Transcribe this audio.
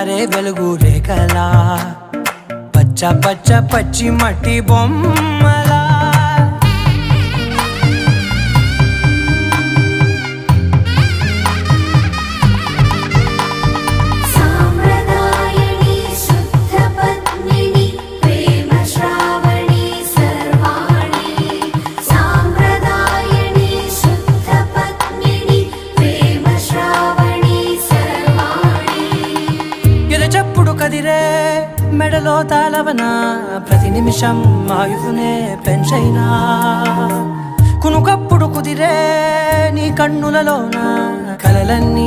జారే వెలుగు రేఖలా పచ్చ పచ్చ పచ్చి మట్టి బొమ్మలా చెప్పుడు కదిరే మెడలో తాళవన ప్రతి నిమిషం ఆయుధునే పెంచైనా కునుకప్పుడు కుదిరే నీ కన్నులలోన కలలన్నీ